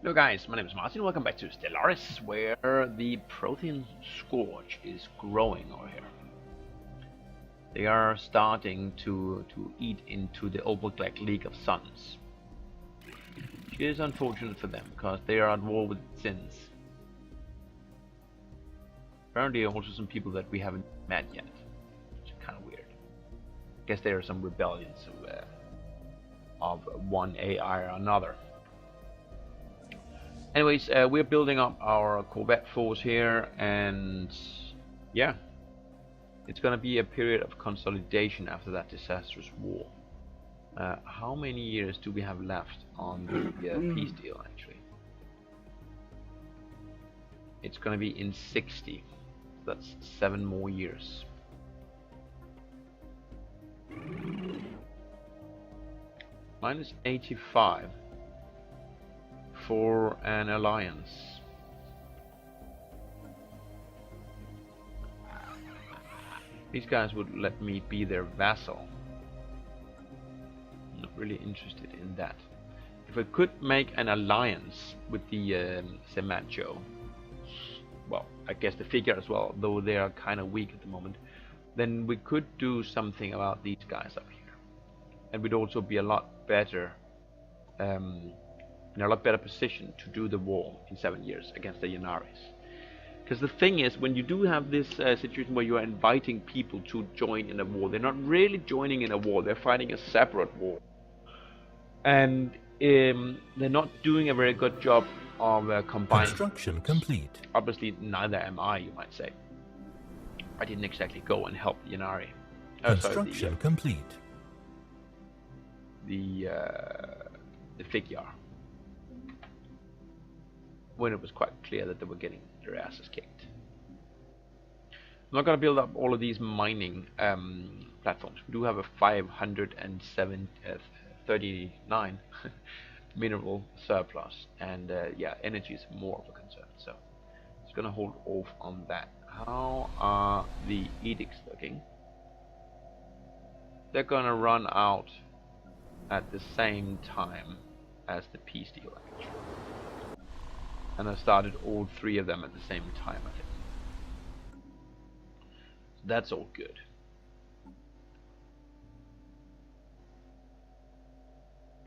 Hello guys, my name is Martin, welcome back to Stellaris, where the protein scourge is growing over here. They are starting to eat into the Oval-Black League of Suns. Which is unfortunate for them, because they are at war with sins. Apparently also some people that we haven't met yet, which is kind of weird. I guess there are some rebellions of one AI or another. Anyways, we're building up our Corvette force here, and yeah, it's gonna be a period of consolidation after that disastrous war. How many years do we have left on the peace deal, actually? It's gonna be in 60, so that's 7 more years. Minus 85 for an alliance. These guys would let me be their vassal. I'm not really interested in that. If I could make an alliance with the Semacho, well, I guess the figure as well, though they are kind of weak at the moment, then we could do something about these guys up here, and we'd also be a lot better. In a lot better position to do the war in 7 years against the Yanaris. Because the thing is, when you do have this situation where you are inviting people to join in a war, they're not really joining in a war, they're fighting a separate war. And they're not doing a very good job of combining. Construction complete. Obviously, neither am I, you might say. I didn't exactly go and help the Yanari. Construction complete. The figure. When it was quite clear that they were getting their asses kicked. I'm not going to build up all of these mining platforms. We do have a 539 mineral surplus, and yeah, energy is more of a concern, so it's going to hold off on that. How are the edicts looking? They're going to run out at the same time as the peace deal, actually. And I started all 3 of them at the same time, I think. So that's all good.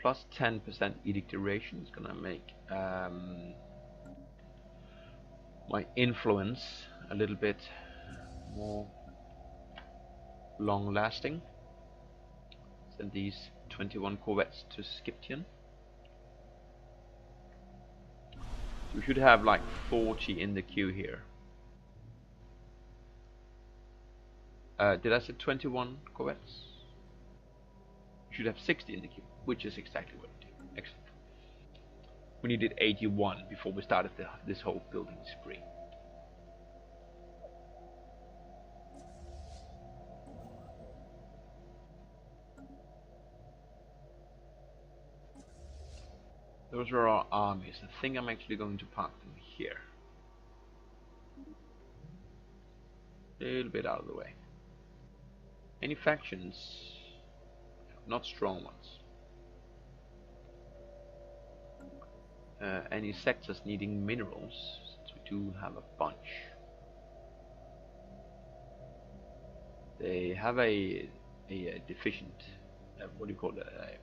Plus 10% edict duration is gonna make my influence a little bit more long-lasting. Send these 21 corvettes to Skiptian. We should have like 40 in the queue here. Did I say 21 corvettes? We should have 60 in the queue, which is exactly what we did. Excellent. We needed 81 before we started this whole building spree. Those are our armies. I think I'm actually going to park them here. A little bit out of the way. Any factions? Not strong ones. Any sectors needing minerals? Since we do have a bunch. They have a deficient, what do you call it? A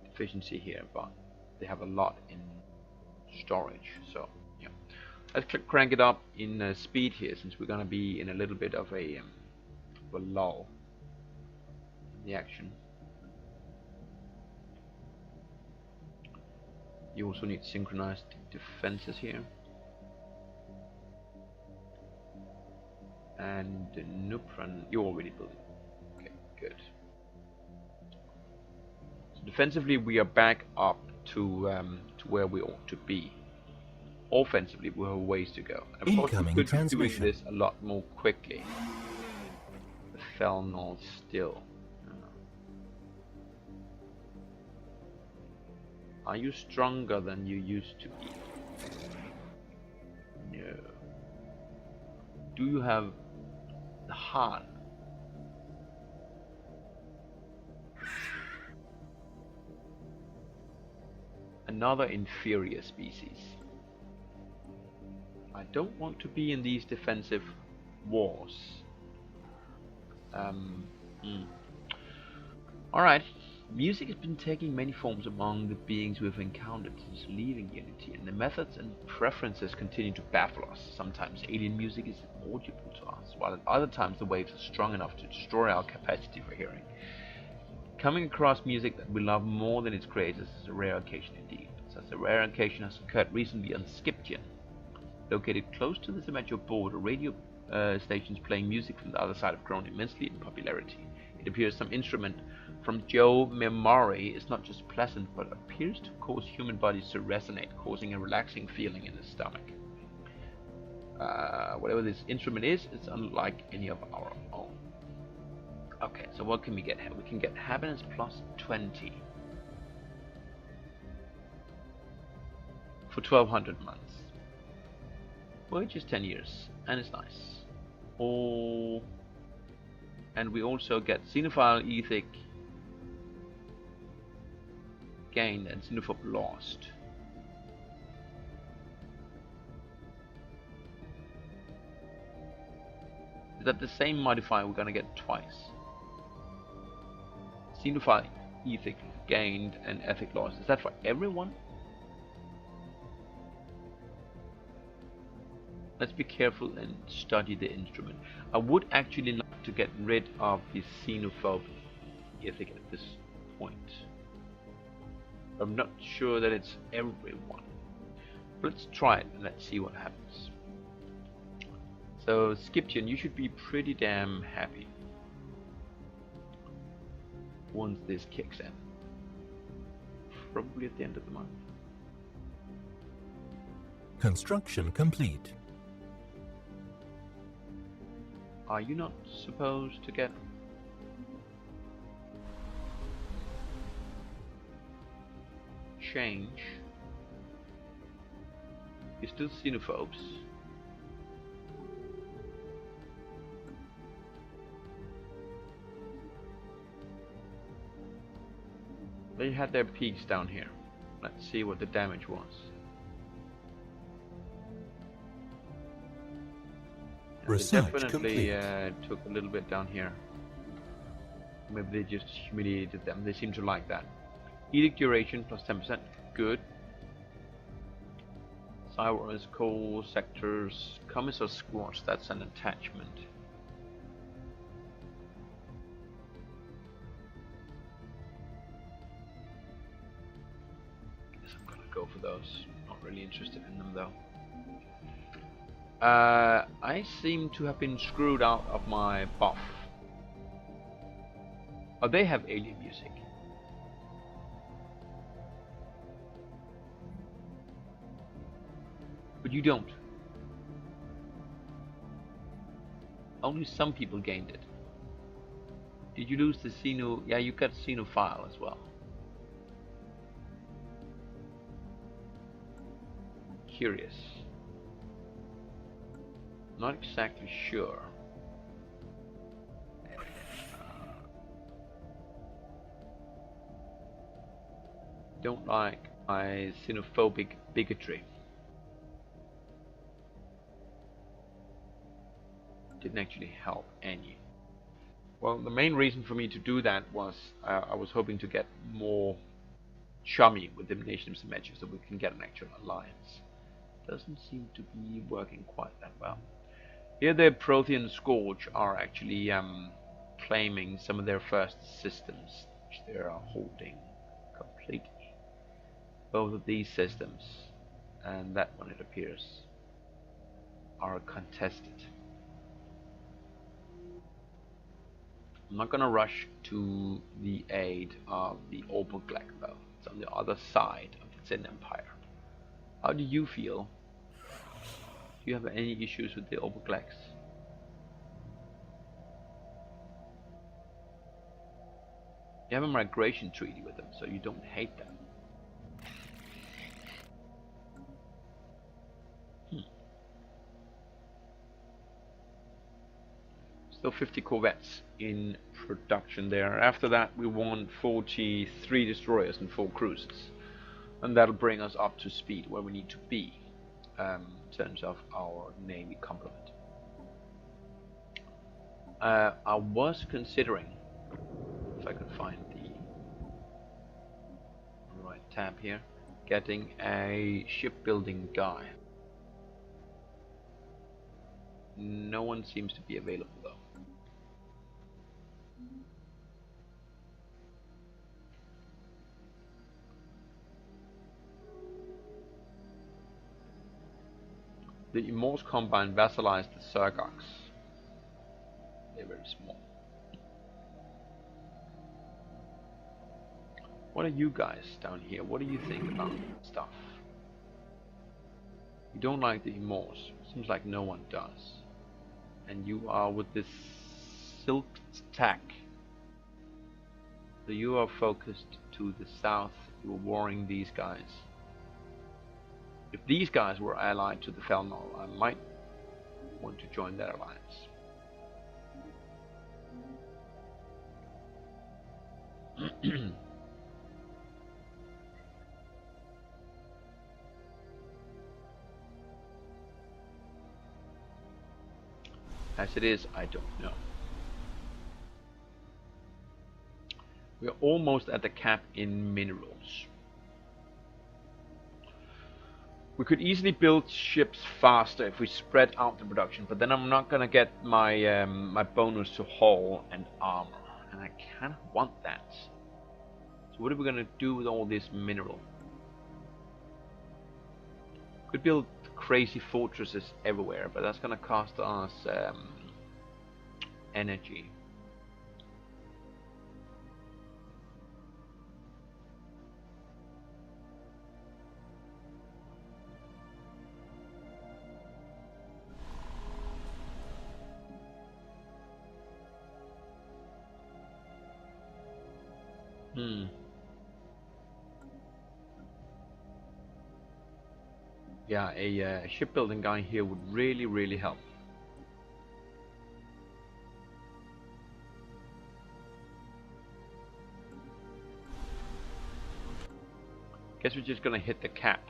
deficiency here, but they have a lot in storage, so yeah. Let's crank it up in speed here, since we're gonna be in a little bit of a lull in the action. You also need synchronized defenses here, and Nupran you're already building. Okay, good. So defensively, we are back up to where we ought to be. Offensively, we have ways to go. And of course, we could be doing this a lot more quickly. The fell north still. Are you stronger than you used to be? No. Do you have the heart? another inferior species. I don't want to be in these defensive wars. Alright, music has been taking many forms among the beings we've encountered since leaving Unity, and the methods and preferences continue to baffle us. Sometimes alien music is audible to us, while at other times the waves are strong enough to destroy our capacity for hearing. Coming across music that we love more than its creators is a rare occasion indeed. Such a rare occasion has occurred recently on Skipton. Located close to the Symmetro board, a radio stations playing music from the other side have grown immensely in popularity. It appears some instrument from Joe Memari is not just pleasant, but appears to cause human bodies to resonate, causing a relaxing feeling in the stomach. Whatever this instrument is, it's unlike any of our own. Okay, so what can we get here? We can get happiness plus 20 for 1200 months. Which is 10 years, and it's nice. Oh, and we also get Xenophile Ethic gained and Xenophobe lost. Is that the same modifier we're gonna get twice? Xenophile Ethic gained and Ethic lost. Is that for everyone? Let's be careful and study the instrument. I would actually like to get rid of the Xenophobe Ethic at this point. I'm not sure that it's everyone. Let's try it and let's see what happens. So Skipton, you should be pretty damn happy once this kicks in. Probably at the end of the month. Construction complete. Are you not supposed to get change? You're still xenophobes. They had their peaks down here. Let's see what the damage was. Research They definitely complete. took a little bit down here. Maybe they just humiliated them. They seem to like that. Edict duration plus 10%. Good. Cyrus, coal, sectors, commissar squads. That's an attachment. Guess I'm gonna go for those. Not really interested in them though. I seem to have been screwed out of my buff. Oh, they have alien music. But you don't. Only some people gained it. Did you lose the Xeno? Yeah, you got Xenophile as well. Curious. Not exactly sure. Don't like my xenophobic bigotry. Didn't actually help any. Well, the main reason for me to do that was I was hoping to get more chummy with the Nation of Symmetry so we can get an actual alliance. Doesn't seem to be working quite that well. Here the Prothean Scourge are actually claiming some of their first systems, which they are holding completely. Both of these systems, and that one it appears, are contested. I'm not gonna rush to the aid of the Oberglek though. It's on the other side of the Zen Empire. How do you feel? Do you have any issues with the Obergleks? You have a migration treaty with them, so you don't hate them. Still 50 corvettes in production there. After that we won 43 destroyers and 4 cruisers. and that'll bring us up to speed where we need to be in terms of our Navy complement. I was considering, if I could find the right tab here, getting a shipbuilding guy. No one seems to be available though. The Morse Combine vassalized the Sargox. They're very small. What are you guys down here? What do you think about stuff? You don't like the Morse. Seems like no one does. And you are with this silk tack. So you are focused to the south. You are warring these guys. If these guys were allied to the Felnor, I might want to join that alliance. As it is, I don't know. We are almost at the cap in minerals. We could easily build ships faster if we spread out the production, but then I'm not gonna get my my bonus to hull and armor, and I kind of want that. So what are we gonna do with all this mineral? Could build crazy fortresses everywhere, but that's gonna cost us energy. Yeah, a shipbuilding guy here would really help. Guess we're just gonna hit the cap.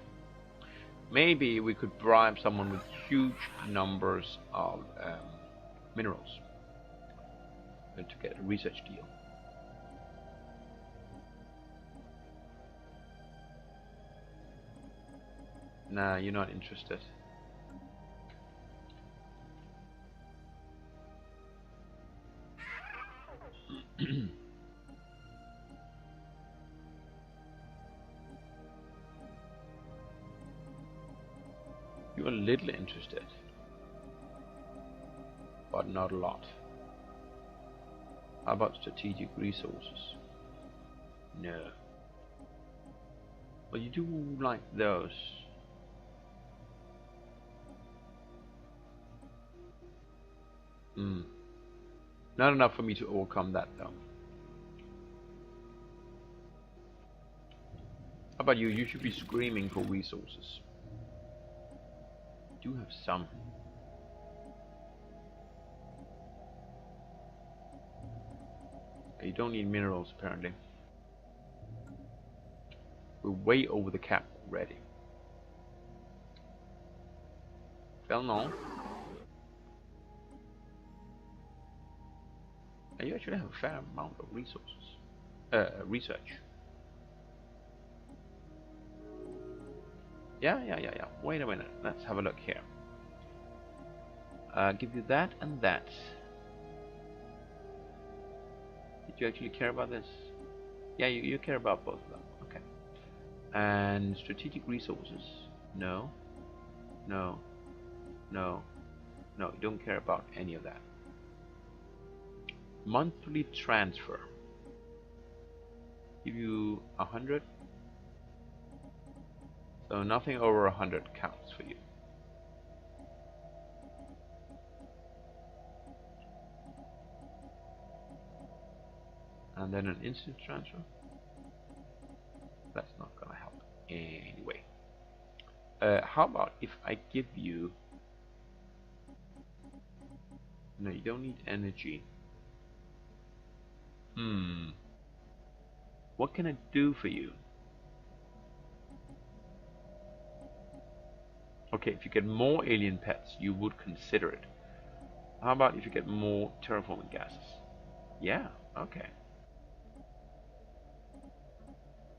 Maybe we could bribe someone with huge numbers of minerals to get a research deal. Nah, you're not interested. You're a little interested, but not a lot. How about strategic resources? No. Well, you do like those. Not enough for me to overcome that though. How about you? You should be screaming for resources. You do have some. You don't need minerals apparently. We're way over the cap already. Well, no. And you actually have a fair amount of resources. Research. Yeah. Wait a minute. Let's have a look here. Give you that and that. Did you actually care about this? Yeah, you care about both of them. Okay. And strategic resources. No. You don't care about any of that. Monthly transfer. Give you 100. So nothing over 100 counts for you. And then an instant transfer. That's not gonna help anyway. How about if I give you... No, you don't need energy. What can I do for you? Okay, if you get more alien pets, you would consider it. How about if you get more terraforming gases? Yeah, okay.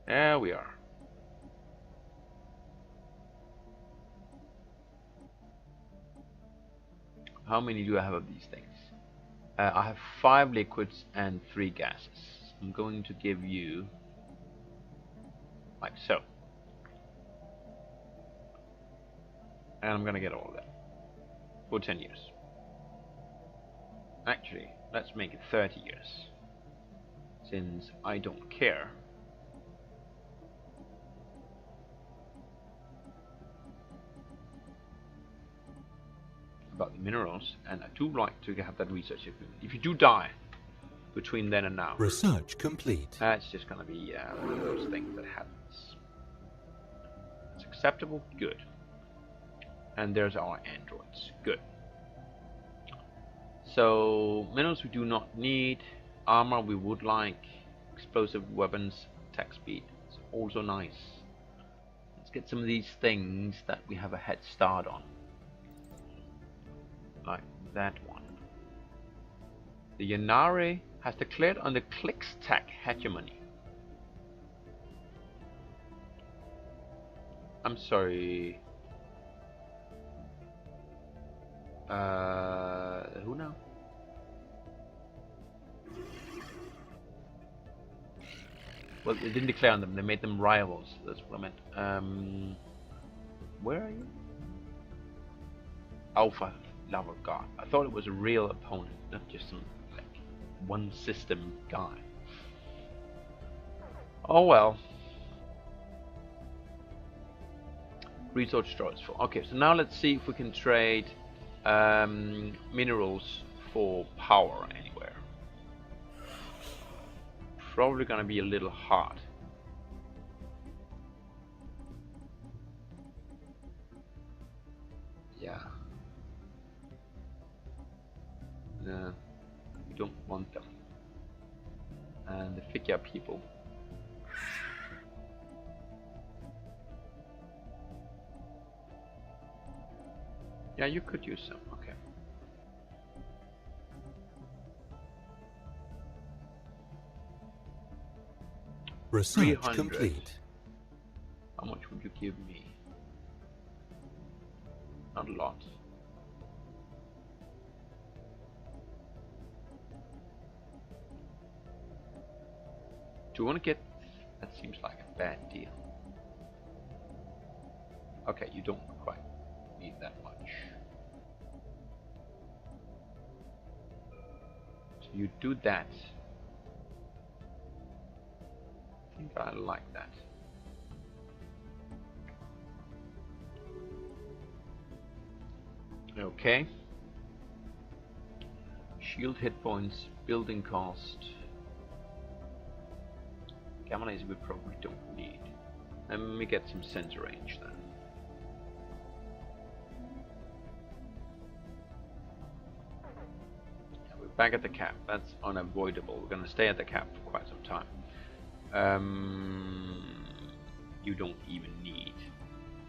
There we are. How many do I have of these things? I have 5 liquids and 3 gases. I'm going to give you like so. And I'm gonna get all of that for 10 years. Actually, let's make it 30 years. Since I don't care. About the minerals, and I do like to have that research equipment. If you do die between then and now, Research complete. that's just gonna be one of those things that happens. It's acceptable, good. And there's our androids, good. So minerals we do not need, armor we would like, explosive weapons, attack speed, it's also nice. Let's get some of these things that we have a head start on. Like that one. The Yanari has declared on the Clickstack hegemony. I'm sorry. Who now? Well, they didn't declare on them. They made them rivals. That's what I meant. Where are you? Alpha Lava God. I thought it was a real opponent, not just some like one system guy. Oh well. Resource destroyers for. Okay, so now let's see if we can trade minerals for power anywhere. Probably gonna be a little hard. Yeah. No, we don't want them. And the figure people. Yeah, you could use some. Okay. Research 300. complete. How much would you give me? Not a lot. Do you want to get... That seems like a bad deal. Okay, you don't quite need that much. So you do that. I think I like that. Okay. Shield hit points, building cost. Gamma laser we probably don't need. Let me get some sensor range then. Yeah, we're back at the cap. That's unavoidable. We're gonna stay at the cap for quite some time. You don't even need,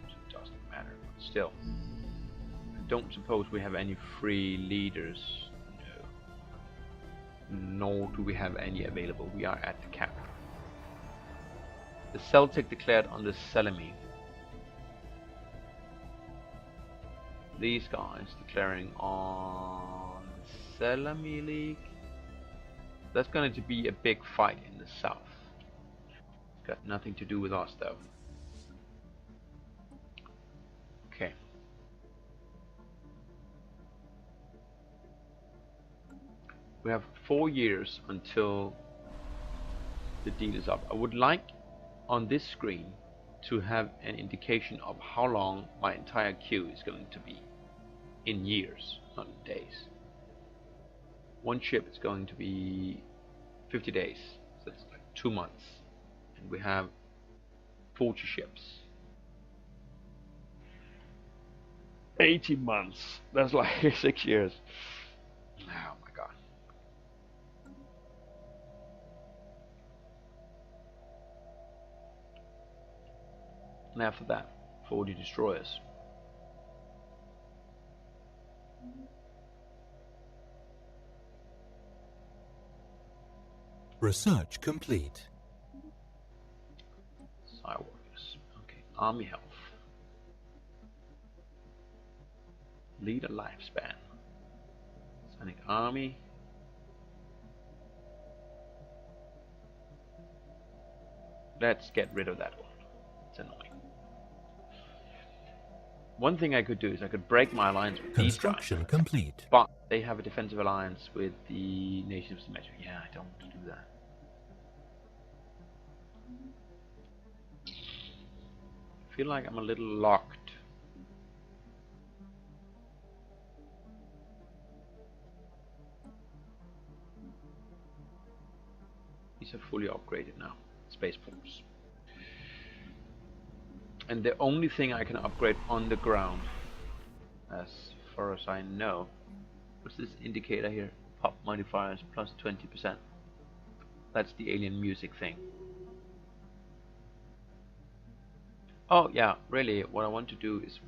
so it doesn't matter. But still, I don't suppose we have any free leaders. No. Nor do we have any available. We are at the cap. The Celtic declared on the Selimi. These guys declaring on the Selimi League. That's going to be a big fight in the south. Got nothing to do with us though. Okay. We have 4 years until the deal is up. I would like on this screen to have an indication of how long my entire queue is going to be in years, not in days. One ship is going to be 50 days, so it's like 2 months, and we have 40 ships. 80 months, that's like 6 years. Oh my god. And after that, 40 destroyers. Research complete. Sire warriors. Okay. Army health. Leader lifespan. Sonic army. Let's get rid of that one. It's annoying. One thing I could do is I could break my alliance with these guys. Construction complete. But they have a defensive alliance with the Nation of Symmetry. Yeah, I don't want to do that. I feel like I'm a little locked. These are fully upgraded now. Spaceports. And the only thing I can upgrade on the ground, as far as I know, what's this indicator here? Pop modifiers plus 20%. That's the alien music thing. Oh yeah, really, what I want to do is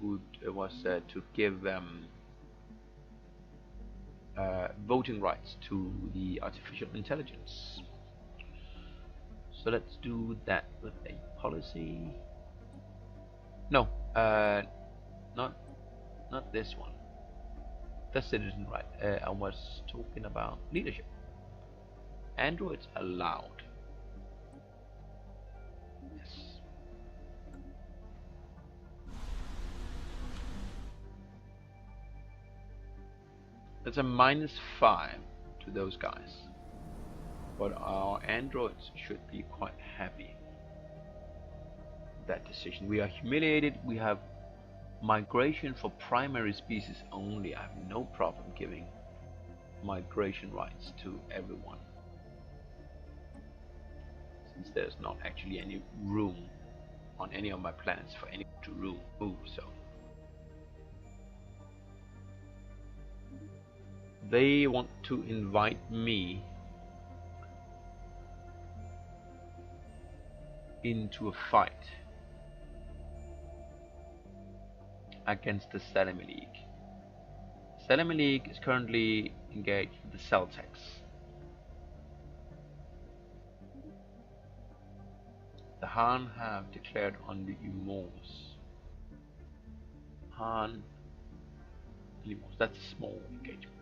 was to give voting rights to the artificial intelligence. So let's do that with a policy. No, not this one. That's citizen right. I was talking about leadership. Androids allowed. Yes. That's a -5 to those guys. But our androids should be quite happy with that decision. We are humiliated. We have migration for primary species only. I have no problem giving migration rights to everyone, since there's not actually any room on any of my planets for anyone to move. So they want to invite me into a fight against the Stellar League. Stellar League is currently engaged with the Celtics. The Han have declared on the Umors. Han Umors, that's a small engagement.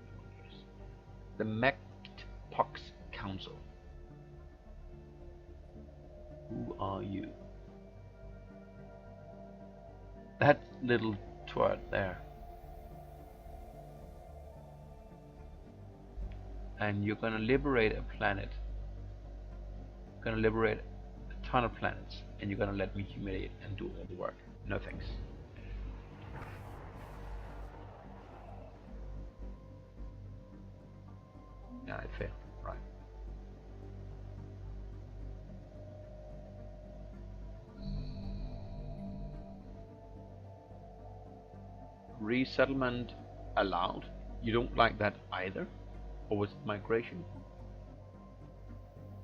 The Mectpox Council. Who are you? That little twat there. And you're gonna liberate a planet. You're gonna liberate a ton of planets, and you're gonna let me humiliate and do all the work. No thanks. Yeah, I failed. Right. Resettlement allowed. You don't like that either? Or was it migration?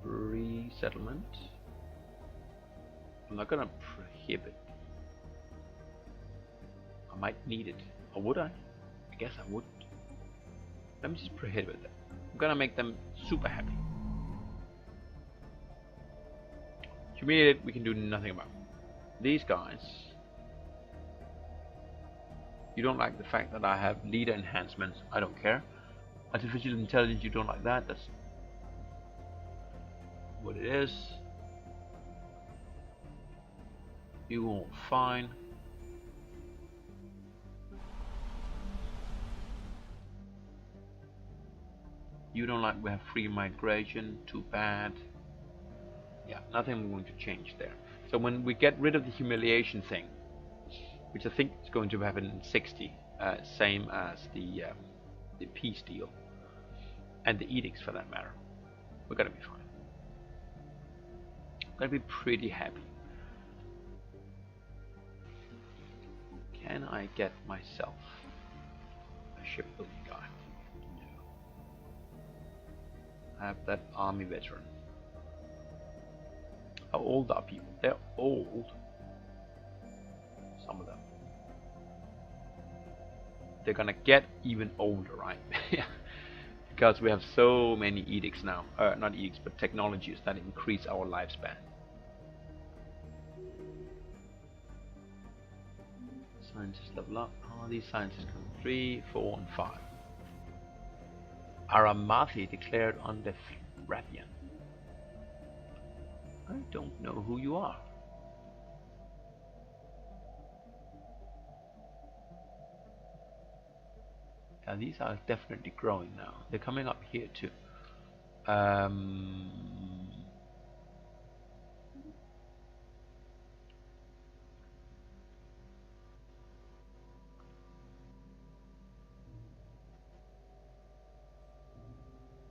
Resettlement. I'm not gonna prohibit. I might need it. Or would I? I guess I would. Let me just prohibit that. I'm gonna make them super happy. Humiliated, we can do nothing about. These guys. You don't like the fact that I have leader enhancements. I don't care. Artificial intelligence, you don't like that. That's what it is. You all fine. You don't like we have free migration. Too bad. Yeah, nothing going to change there. So when we get rid of the humiliation thing, which I think is going to happen in 60, same as the peace deal and the edicts for that matter, we're gonna be fine. Gonna be pretty happy. Can I get myself a shipbuilding guy? No. I have that army veteran. How old are people? They're old. Some of them. They're gonna get even older, right? because we have so many edicts now, not edicts, but technologies that increase our lifespan. Scientists level up. Oh, these scientists come 3, 4, and 5. Aramathi declared on the Rathian. I don't know who you are. Yeah, these are definitely growing now. They're coming up here too.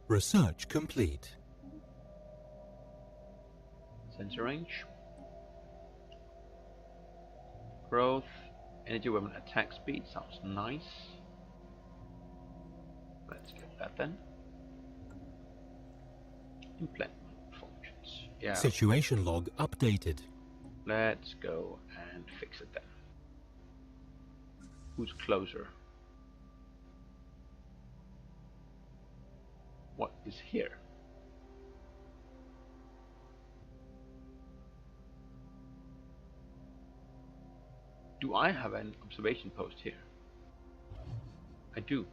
Research complete. Sensor range. Growth. Energy weapon attack speed. Sounds nice. Let's get that then. Implement functions. Yeah. Situation log updated. Let's go and fix it then. Who's closer? What is here? Do I have an observation post here? I do.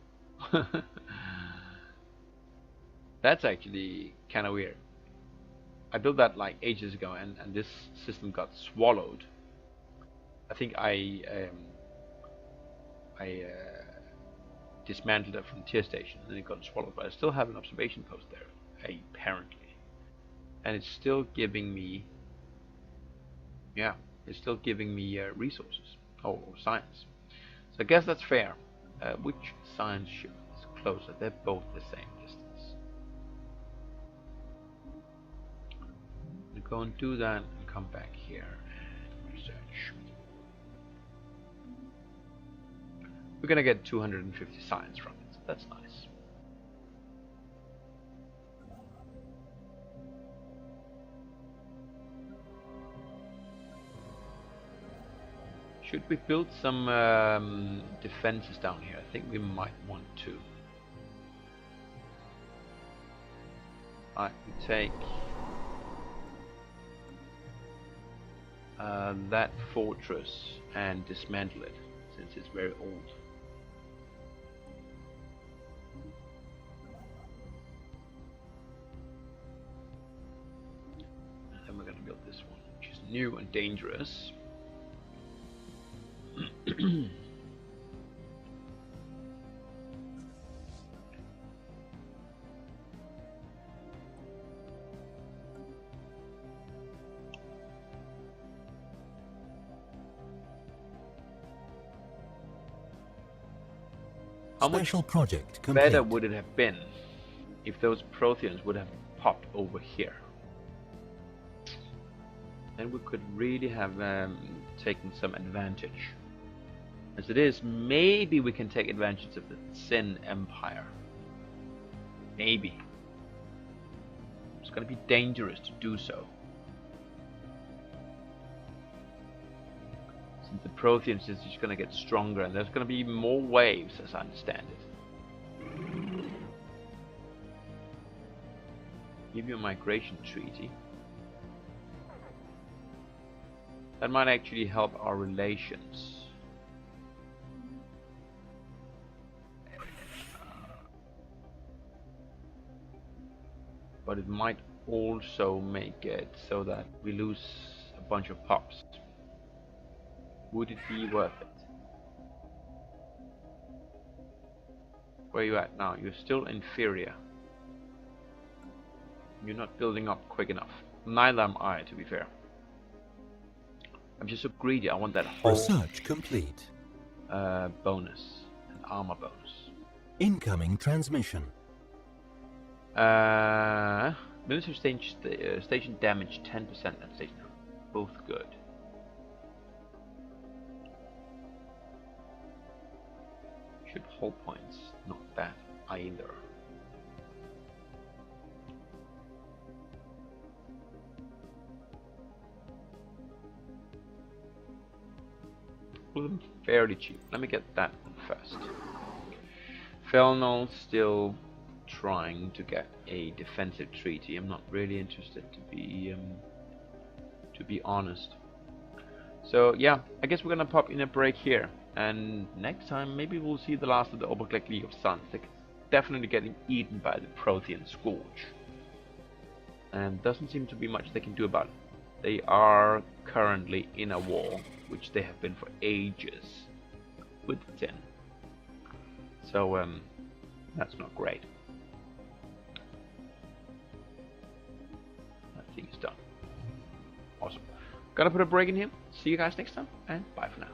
That's actually kind of weird. I built that like ages ago, and this system got swallowed. I think I dismantled a frontier station, and it got swallowed. But I still have an observation post there, apparently, and it's still giving me, yeah, it's still giving me resources or science. So I guess that's fair. Which science ship is closer? They're both the same distance. We'll go and do that and come back here and research. We're gonna get 250 science from it, so that's nice. Should we build some defenses down here? I think we might want to. Alright, we take that fortress and dismantle it, since it's very old. And then we're going to build this one, which is new and dangerous. How much Special project complete. better would it have been if those Protheans would have popped over here? Then we could really have taken some advantage. As it is, maybe we can take advantage of the Sin Empire. Maybe. It's going to be dangerous to do so. Since the Protheans is just going to get stronger, and there's going to be more waves, as I understand it. Give you a migration treaty. That might actually help our relations. But it might also make it so that we lose a bunch of pops. Would it be worth it? Where are you at now? You're still inferior. You're not building up quick enough. Neither am I, to be fair. I'm just so greedy. I want that whole Research complete. bonus, an armor bonus. Incoming transmission. Military station damage 10% and station. Both good. Should hold points, not bad either. Fairly cheap. Let me get that one first. Felnol still trying to get a defensive treaty. I'm not really interested, to be honest. So yeah, I guess we're gonna pop in a break here, and next time maybe we'll see the last of the Obergleich League of Suns. They're definitely getting eaten by the Prothean Scourge, and doesn't seem to be much they can do about it. They are currently in a war, which they have been for ages, with Tin. So that's not great. That thing is done. Awesome. Gonna put a break in here. See you guys next time, and bye for now.